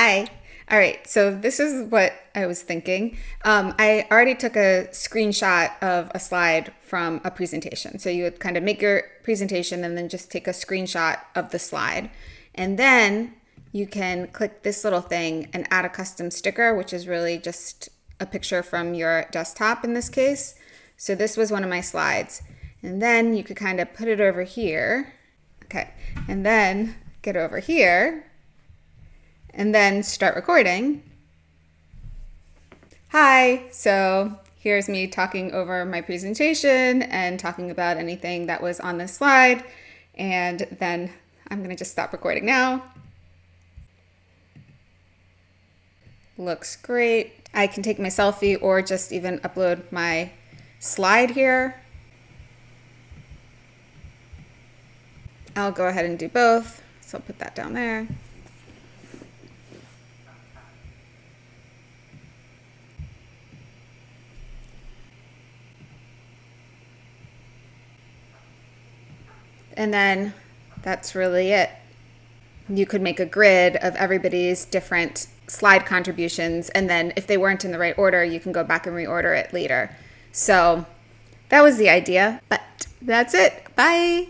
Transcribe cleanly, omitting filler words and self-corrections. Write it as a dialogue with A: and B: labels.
A: Hi. All right, so this is what I was thinking. I already took a screenshot of a slide from a presentation. So you would kind of make your presentation and then just take a screenshot of the slide. And then you can click this little thing and add a custom sticker, which is really just a picture from your desktop in this case. So this was one of my slides. And then you could kind of put it over here. Okay, and then get over here and then start recording. Hi, so here's me talking over my presentation and talking about anything that was on this slide. And then I'm gonna just stop recording now. Looks great. I can take my selfie or just even upload my slide here. I'll go ahead and do both. So I'll put that down there. And then that's really it. You could make a grid of everybody's different slide contributions, and then if they weren't in the right order, you can go back and reorder it later. So that was the idea, but that's it. Bye.